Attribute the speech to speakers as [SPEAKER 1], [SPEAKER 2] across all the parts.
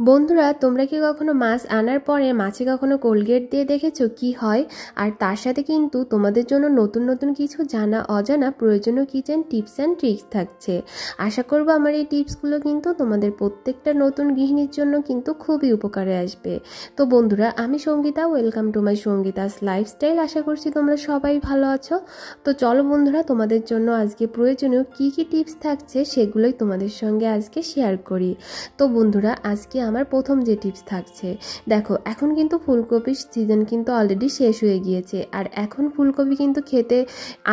[SPEAKER 1] বন্ধুরা, তোমরা কি কখনো মাছ আনার পরে মাছে কখনো কোলগেট দিয়ে দেখেছো কি হয়? আর তার সাথে কিন্তু তোমাদের জন্য নতুন নতুন কিছু জানা অজানা প্রয়োজনীয় কিচেন টিপস অ্যান্ড ট্রিক্স থাকছে। আশা করবো আমার এই টিপসগুলো কিন্তু তোমাদের প্রত্যেকটা নতুন গৃহিণীর জন্য কিন্তু খুবই উপকারে আসবে। তো বন্ধুরা, আমি Sangeeta, welcome to my Sangeeta's lifestyle. আশা করছি তোমরা সবাই ভালো আছো। তো চলো বন্ধুরা, তোমাদের জন্য আজকে প্রয়োজনীয় কি কি টিপস থাকছে সেগুলোই তোমাদের সঙ্গে আজকে শেয়ার করি। তো বন্ধুরা, আজকে আমার প্রথম যে টিপস থাকছে, দেখো এখন কিন্তু ফুলকপির সিজন কিন্তু অলরেডি শেষ হয়ে গিয়েছে। আর এখন ফুলকপি কিন্তু খেতে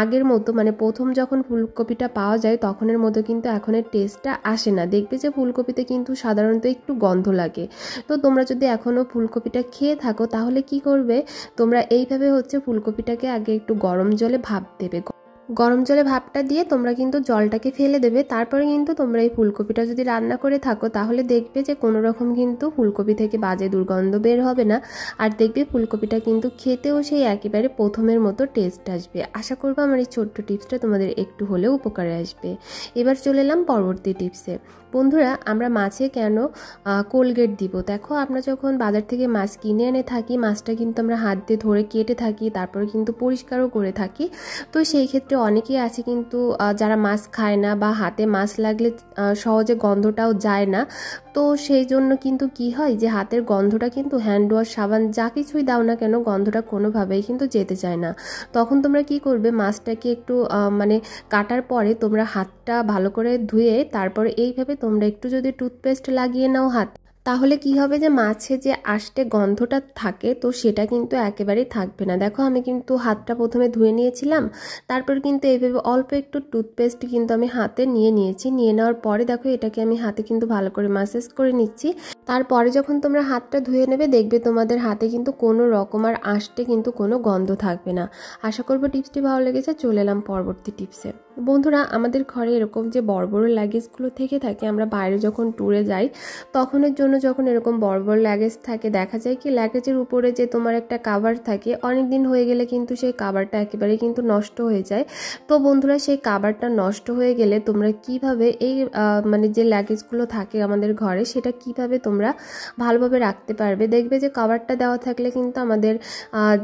[SPEAKER 1] আগের মতো, মানে প্রথম যখন ফুলকপিটা পাওয়া যায় তখনের মতো কিন্তু এখনের টেস্টটা আসে না। দেখবে যে ফুলকপিতে কিন্তু সাধারণত একটু গন্ধ লাগে। তো তোমরা যদি এখনও ফুলকপিটা খেয়ে থাকো তাহলে কি করবে, তোমরা এইভাবে ফুলকপিটাকে আগে একটু গরম জলে ভাপ দেবে। গরম জলে ভাপটা দিয়ে তোমরা কিন্তু জলটাকে ফেলে দেবে। তারপরে কিন্তু তোমরা এই ফুলকপিটা যদি রান্না করে থাকো তাহলে দেখবে যে কোনো রকম কিন্তু ফুলকপি থেকে বাজে দুর্গন্ধ বের হবে না। আর দেখবে ফুলকপিটা কিন্তু খেতেও সেই একেবারে প্রথমের মতো টেস্ট আসবে। আশা করবো আমার এই ছোট্ট টিপসটা তোমাদের একটু হলেও উপকারে আসবে। এবার চলে এলাম পরবর্তী টিপসে। বন্ধুরা, আমরা মাছে কেন কোলগেট দিব? দেখো, আমরা যখন বাজার থেকে মাছ কিনে এনে থাকি, মাছটা কিন্তু আমরা হাত দিয়ে ধরে কেটে থাকি, তারপরে কিন্তু পরিষ্কারও করে থাকি। তো সেই ক্ষেত্রে অনেকেই আছে কিন্তু যারা মাছ খায় না বা হাতে মাছ লাগলে সহজে গন্ধটাও যায় না। তো সেই জন্য কিন্তু কি হয় যে হাতের গন্ধটা কিন্তু হ্যান্ড ওয়াশ, সাবান যা কিছুই দাও না কেন, গন্ধটা কোনোভাবেই কিন্তু যেতে চায় না। তখন তোমরা কি করবে, মাছটাকে একটু মানে কাটার পরে তোমরা হাতটা ভালো করে ধুয়ে তারপরে এইভাবে তোমরা একটু যদি টুথপেস্ট লাগিয়ে নাও হাত, তাহলে কি হবে যে মাছে যে আষ্টে গন্ধটা থাকে তো সেটা কিন্তু একেবারেই থাকবে না। দেখো, আমি কিন্তু হাতটা প্রথমে ধুয়ে নিয়েছিলাম, তারপর কিন্তু এইভাবে অল্প একটু টুথপেস্ট কিন্তু আমি হাতে নিয়ে নেওয়ার পরে দেখো এটাকে আমি হাতে কিন্তু ভালো করে ম্যাসাজ করে নিচ্ছি। তারপরে যখন তোমরা হাতটা ধুয়ে নেবে দেখবে তোমাদের হাতে কিন্তু কোনো রকম আর আষ্টে কিন্তু কোনো গন্ধ থাকবে না। আশা করবো টিপসটি ভালো লেগেছে। চলে এলাম পরবর্তী টিপসে। বন্ধুরা, আমাদের ঘরে এরকম যে বড় বড় লাগেজগুলো থেকে থাকে, আমরা বাইরে যখন ট্যুরে যাই তখনের জন্য যখন এরকম বড় বড় লাগেজ থাকে, দেখা যায় কি লাগেজের উপরে যে তোমার একটা কাভার থাকে, অনেক দিন হয়ে গেলে কিন্তু সেই কাভারটা একেবারে কিন্তু নষ্ট হয়ে যায়। তো বন্ধুরা, সেই কাভারটা নষ্ট হয়ে গেলে তোমরা কিভাবে এই মানে যে লাগেজগুলো থাকে আমাদের ঘরে সেটা কিভাবে তোমরা ভালোভাবে রাখতে পারবে। দেখবে যে কাভারটা দেওয়া থাকলে কিন্তু আমাদের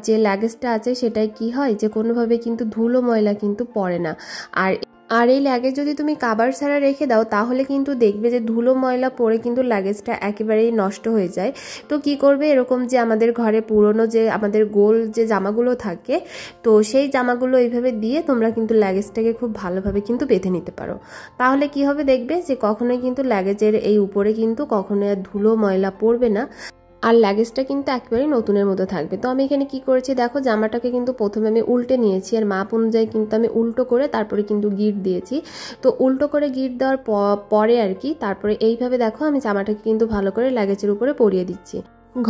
[SPEAKER 1] যে লাগেজটা আছে সেটাই কি হয় যে কোনোভাবে কিন্তু ধুলো ময়লা কিন্তু পড়ে না। আর এই লাগেজ যদি তুমি কাভার ছাড়া রেখে দাও তাহলে কিন্তু দেখবে যে ধুলো ময়লা পড়ে কিন্তু লাগেজটা একেবারেই নষ্ট হয়ে যায়। তো কি করবে, এরকম যে আমাদের ঘরে পুরনো যে আমাদের গোল যে জামাগুলো থাকে, তো সেই জামাগুলো এইভাবে দিয়ে তোমরা কিন্তু লাগেজটাকে খুব ভালোভাবে কিন্তু বেঁধে নিতে পারো। তাহলে কি হবে, দেখবে যে কখনোই কিন্তু লাগেজের এই উপরে কিন্তু কখনোই আর ধুলো ময়লা পড়বে না, আর লাগেজটা কিন্তু একেবারে নতুনের মতো থাকবে। তো আমি এখানে কি করেছি, দেখো জামাটাকে কিন্তু প্রথমে আমি উল্টে নিয়েছি, আর মাপ অনুযায়ী কিন্তু আমি উল্টো করে তারপরে কিন্তু গিট দিয়েছি। তো উল্টো করে গিট দেওয়ার পরে আর কি তারপরে এইভাবে দেখো আমি জামাটাকে কিন্তু ভালো করে লাগেজের উপরে পরিয়ে দিচ্ছি।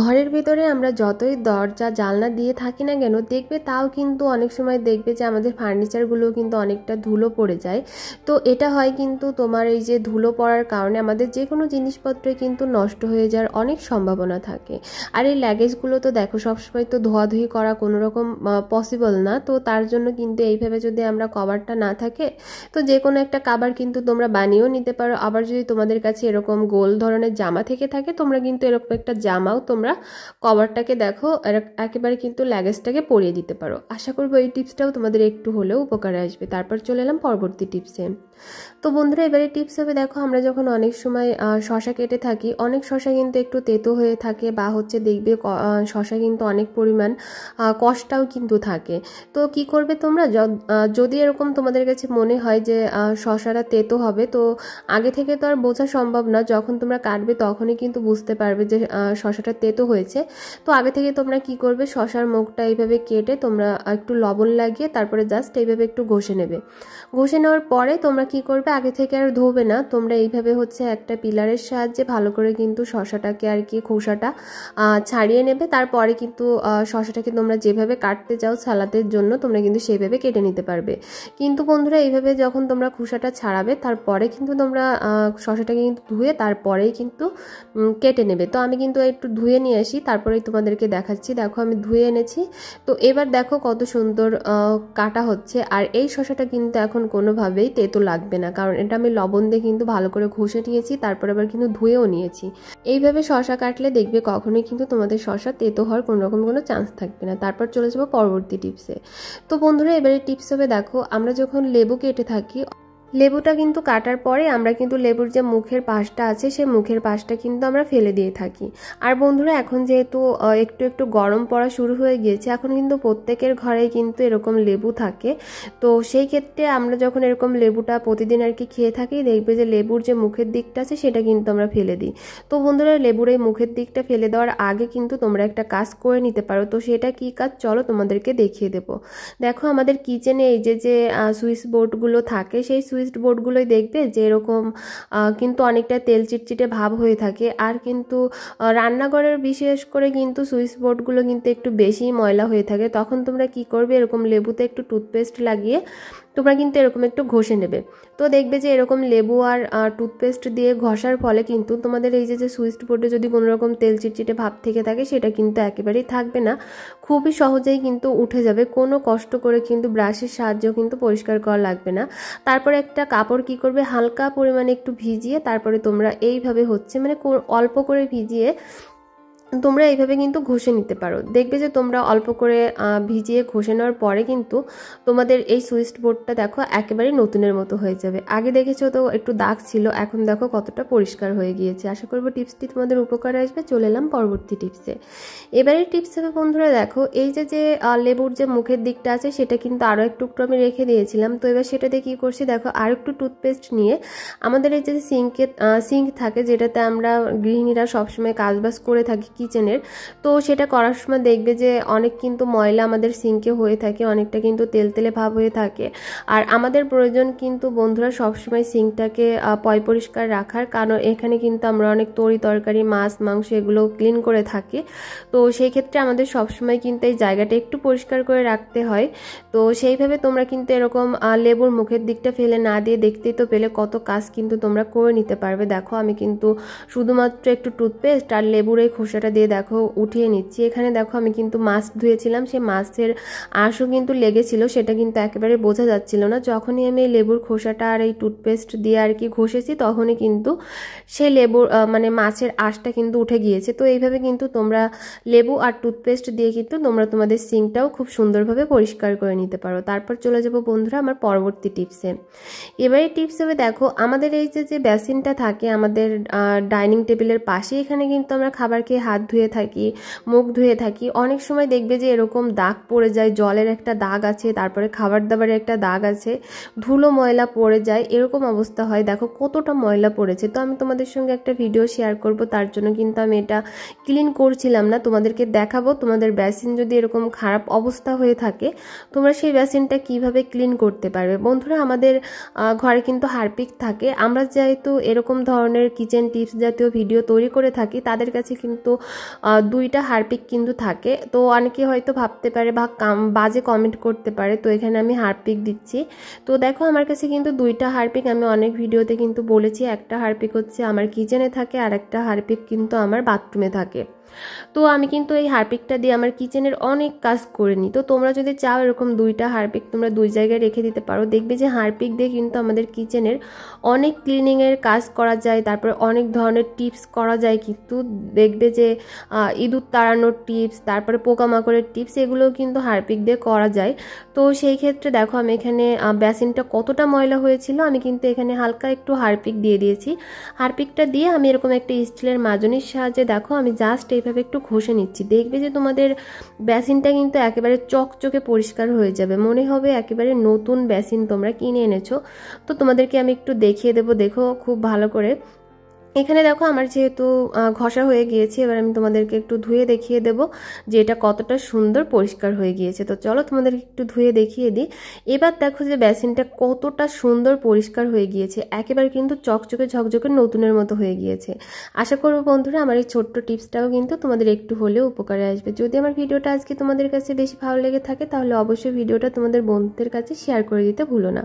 [SPEAKER 1] ঘরের ভিতরে আমরা যতই দরজা জানলা দিয়ে থাকি না কেন, দেখবে তাও কিন্তু অনেক সময় দেখবে যে আমাদের ফার্নিচারগুলো কিন্তু অনেকটা ধুলো পড়ে যায়। তো এটা হয় কিন্তু তোমার এই যে ধুলো পড়ার কারণে আমাদের যে কোনো জিনিসপত্রে কিন্তু নষ্ট হয়ে যাওয়ার অনেক সম্ভাবনা থাকে। আর এই লাগেজগুলো তো দেখো সবসময় তো ধোয়াধুয়ি করা কোনো রকম পসিবল না। তো তার জন্য কিন্তু এইভাবে যদি আমরা কভারটা না থাকে তো যে কোনো একটা কভার কিন্তু তোমরা বানিয়েও নিতে পারো। আবার যদি তোমাদের কাছে এরকম গোল ধরনের জামা থেকে থাকে তোমরা কিন্তু এরকম একটা জামাও তোমরা কভারটাকে দেখো একেবারে কিন্তু লাগেজটাকে পরিয়ে দিতে পারো। আশা করবো এই টিপসটাও তোমাদের একটু হলেও উপকারে আসবে। তারপর চলে এলাম পরবর্তী টিপসে। তো বন্ধুরা, এবারে টিপস হবে, দেখো আমরা যখন অনেক সময় শশা কেটে থাকি, অনেক শশা কিন্তু একটু তেতো হয়ে থাকে বা দেখবে শশা কিন্তু অনেক পরিমাণ কষ্টাও কিন্তু থাকে। তো কি করবে তোমরা, যদি এরকম তোমাদের কাছে মনে হয় যে শশাটা তেতো হবে, তো আগে থেকে তো আর বোঝা সম্ভব না, যখন তোমরা কাটবে তখনই কিন্তু বুঝতে পারবে যে শশাটা তেতো হয়েছে। তো আগে থেকে তোমরা কি করবে, শশার মুখটা এইভাবে কেটে তোমরা একটু লবণ লাগিয়ে তারপরে জাস্ট এইভাবে একটু ঘষে নেবে। ঘষে নেওয়ার পরে তোমরা কি করবে, আগে থেকে আর ধোবে না, তোমরা এইভাবে একটা পিলারের সাহায্যে ভালো করে কিন্তু শশাটাকে আর কি খোসাটা ছাড়িয়ে নেবে। তারপরে কিন্তু শশাটাকে তোমরা যেভাবে কাটতে চাও সালাদের জন্য তোমরা কিন্তু সেইভাবে কেটে নিতে পারবে। কিন্তু বন্ধুরা, এইভাবে যখন তোমরা খোসাটা ছাড়াবে তারপরে কিন্তু তোমরা শশাটাকে কিন্তু ধুয়ে তারপরেই কিন্তু কেটে নেবে। তো আমি কিন্তু একটু ধুয়ে ধুয়ে নিয়ে আসি, তারপরেই তোমাদেরকে দেখাচ্ছি। দেখো আমি ধুয়ে এনেছি। তো এবার দেখো কত সুন্দর কাটা হচ্ছে। আর এই শসাটা কিন্তু এখন কোনোভাবেই তেতো লাগবে না, কারণ এটা আমি লবণ দিয়ে কিন্তু ভালো করে ঘষে নিয়েছি, তারপর আবার কিন্তু ধুয়েও নিয়েছি। এইভাবে শসা কাটলে দেখবে কখনোই কিন্তু তোমাদের শসা তেতো হওয়ার কোনোরকম কোনো চান্স থাকবে না। তারপর চলে যাবো পরবর্তী টিপসে। তো বন্ধুরা এবারে টিপস হবে, দেখো আমরা যখন লেবু কেটে থাকি, লেবুটা কিন্তু কাটার পরে আমরা কিন্তু লেবুর যে মুখের পাশটা আছে সেই মুখের পাশটা কিন্তু আমরা ফেলে দিয়ে থাকি। আর বন্ধুরা এখন যেহেতু একটু একটু গরম পড়া শুরু হয়ে গিয়েছে, এখন কিন্তু প্রত্যেকের ঘরেই কিন্তু এরকম লেবু থাকে। তো সেই ক্ষেত্রে আমরা যখন এরকম লেবুটা প্রতিদিন আর কি খেয়ে থাকি, দেখবে যে লেবুর যে মুখের দিকটা আছে সেটা কিন্তু আমরা ফেলে দিই। তো বন্ধুরা লেবুর এই মুখের দিকটা ফেলে দেওয়ার আগে কিন্তু তোমরা একটা কাজ করে নিতে পারো। তো সেটা কি কাজ চলো তোমাদেরকে দেখিয়ে দেবো। দেখো আমাদের কিচেনে এই যে সুইচ বোর্ডগুলো থাকে, সেই সুইচ বোর্ডগুলোই দেখবে যে এরকম কিন্তু অনেকটা তেল চিটচিটে ভাব হয়ে থাকে। আর কিন্তু রান্নাঘরের বিশেষ করে কিন্তু সুইচ বোর্ডগুলো কিন্তু একটু বেশি ময়লা হয়ে থাকে। তখন তোমরা কি করবে, এরকম লেবুতে একটু টুথপেস্ট লাগিয়ে তোমরা কিন্তু এরকম একটু ঘষে নেবে। তো দেখবে যে এরকম লেবু আর টুথপেস্ট দিয়ে ঘষার ফলে কিন্তু তোমাদের এই যে সুইচ বোর্ডে যদি কোনো রকম তেল চিটচিটে ভাব থেকে থাকে সেটা কিন্তু একেবারেই থাকবে না, খুবই সহজেই কিন্তু উঠে যাবে। কোনো কষ্ট করে কিন্তু ব্রাশের সাহায্যেও কিন্তু পরিষ্কার করা লাগবে না। তারপরে একটা কাপড় কি করবে, হালকা পরিমাণে একটু ভিজিয়ে তারপরে তোমরা এইভাবে হচ্ছে মানে অল্প করে ভিজিয়ে তোমরা এইভাবে কিন্তু ঘষে নিতে পারো। দেখবে যে তোমরা অল্প করে ভিজিয়ে ঘষে নেওয়ার পরে কিন্তু তোমাদের এই সুইচ বোর্ডটা দেখো একেবারে নতুনের মতো হয়ে যাবে। আগে দেখেছো তো একটু দাগ ছিল, এখন দেখো কতটা পরিষ্কার হয়ে গিয়েছে। আশা করবো টিপসটি তোমাদের উপকারে আসবে। চলে এলাম পরবর্তী টিপসে। এবারে টিপস হবে বন্ধুরা, দেখো এই যে লেবুর যে মুখের দিকটা আছে সেটা কিন্তু আরও একটু আমি রেখে দিয়েছিলাম। তো এবার সেটাতে কি করছি, দেখো আর একটু টুথপেস্ট নিয়ে আমাদের এই যে সিঙ্ক থাকে, যেটাতে আমরা গৃহিণীরা সবসময় কাজবাজ করে থাকি কিচেনের, তো সেটা করার সময় দেখবে যে অনেক কিন্তু ময়লা আমাদের সিঙ্কে হয়ে থাকে, অনেকটা কিন্তু তেলতেলে ভাব হয়ে থাকে। আর আমাদের প্রয়োজন কিন্তু বন্ধুরা সবসময় সিঙ্কটাকে পরিষ্কার রাখার, কারণ এখানে কিন্তু আমরা অনেক তরকারি মাছ মাংস এগুলো ক্লিন করে থাকি। তো সেই ক্ষেত্রে আমাদের সবসময় কিন্তু এই জায়গাটা একটু পরিষ্কার করে রাখতে হয়। তো সেইভাবে তোমরা কিন্তু এরকম লেবুর মুখের দিকটা ফেলে না দিয়ে, দেখতেই তো পেলে কত কাজ কিন্তু তোমরা করে নিতে পারবে। দেখো আমি কিন্তু শুধুমাত্র একটু টুথপেস্ট আর লেবুর এই খোসাটা দিয়ে দেখো উঠিয়ে নিচ্ছি। এখানে দেখো আমি কিন্তু মাছ ধুয়েছিলাম, সেই মাছের আঁশও কিন্তু লেগেছিল, সেটা কিন্তু একেবারে বোঝা যাচ্ছিল না। যখনই আমি এই লেবুর খোসাটা আর এই টুথপেস্ট দিয়ে আর কি ঘষেছি, তখনই কিন্তু সেই লেবুর মানে মাছের আঁশটা কিন্তু উঠে গিয়েছে। তো এইভাবে কিন্তু তোমরা লেবু আর টুথপেস্ট দিয়ে কিন্তু তোমরা তোমাদের সিঙ্কটাও খুব সুন্দরভাবে পরিষ্কার করে নিতে পারো। তারপর চলে যাব বন্ধুরা আমার পরবর্তী টিপসে। এবারে টিপস হবে, দেখো আমাদের এই যে বেসিনটা থাকে আমাদের ডাইনিং টেবিলের পাশে, এখানে কিন্তু আমরা খাবার খেয়ে হাত ধুয়ে থাকি, মুখ ধুয়ে থাকি। অনেক সময় দেখবে যে এরকম দাগ পড়ে যায়, জলের একটা দাগ আছে, তারপরে খাবার দাবারের একটা দাগ আছে, ধুলো ময়লা পড়ে যায়, এরকম অবস্থা হয়। দেখো কতটা ময়লা পড়েছে। তো আমি তোমাদের সঙ্গে একটা ভিডিও শেয়ার করব, তার জন্য কিন্তু আমি এটা ক্লিন করছিলাম না, তোমাদেরকে দেখাবো। তোমাদের বেসিন যদি এরকম খারাপ অবস্থা হয়ে থাকে, তোমরা সেই বেসিনটা কিভাবে ক্লিন করতে পারবে। বন্ধুরা আমাদের ঘরে কিন্তু হারপিক থাকে। আমরা যেহেতু এরকম ধরনের কিচেন টিপস জাতীয় ভিডিও তৈরি করে থাকি, তাদের কাছে কিন্তু দুইটা হারপিক কিন্তু থাকে। তো অনেকে হয়তো ভাবতে পারে বা বাজে কমেন্ট করতে পারে, তো এখানে আমি হারপিক দিচ্ছি। তো দেখো আমার কাছে কিন্তু দুইটা হারপিক, আমি অনেক ভিডিওতে কিন্তু বলেছি, একটা হারপিক হচ্ছে আমার কিচেনে থাকে আর একটা হারপিক কিন্তু আমার বাথরুমে থাকে। তো আমি কিন্তু এই হারপিকটা দিয়ে আমার কিচেনের অনেক কাজ করে নিই। তো তোমরা যদি চাও এরকম দুইটা হারপিক তোমরা দুই জায়গায় রেখে দিতে পারো। দেখবে যে হারপিক দিয়ে কিন্তু আমাদের কিচেনের অনেক ক্লিনিংয়ের কাজ করা যায়, তারপরে অনেক ধরনের টিপস করা যায়। কিন্তু দেখবে যে ইঁদুর তাড়ানোর টিপস, তারপরে পোকামাকড়ের টিপস, এগুলোও কিন্তু হারপিক দিয়ে করা যায়। তো সেই ক্ষেত্রে দেখো আমি এখানে বেসিনটা কতটা ময়লা হয়েছিল, আমি কিন্তু এখানে হালকা একটু হারপিক দিয়ে দিয়েছি। হারপিকটা দিয়ে আমি এরকম একটা স্টিলের মাজনির সাহায্যে দেখো আমি জাস্ট এইভাবে একটু ঘষে নিচ্ছি। দেখবে যে তোমাদের বেসিনটা কিন্তু একেবারে চকচকে পরিষ্কার হয়ে যাবে, মনে হবে একেবারে নতুন বেসিন তোমরা কিনে এনেছো। তো তোমাদেরকে আমি একটু দেখিয়ে দেবো, দেখো খুব ভালো করে। এখানে দেখো আমার যেহেতু ঘষা হয়ে গিয়েছে, এবার আমি তোমাদেরকে একটু ধুয়ে দেখিয়ে দেব যে এটা কতটা সুন্দর পরিষ্কার হয়ে গিয়েছে। তো চলো তোমাদেরকে একটু ধুয়ে দেখিয়ে দিই। এবার দেখো যে বেসিনটা কতটা সুন্দর পরিষ্কার হয়ে গিয়েছে, একেবারে কিন্তু চকচকে ঝকঝকে নতুনের মতো হয়ে গিয়েছে। আশা করবো বন্ধুরা আমার এই ছোট্ট টিপসটাও কিন্তু তোমাদের একটু হলেও উপকারে আসবে। যদি আমার ভিডিওটা আজকে তোমাদের কাছে বেশি ভালো লেগে থাকে, তাহলে অবশ্যই ভিডিওটা তোমাদের বন্ধুদের কাছে শেয়ার করে দিতে ভুলো না।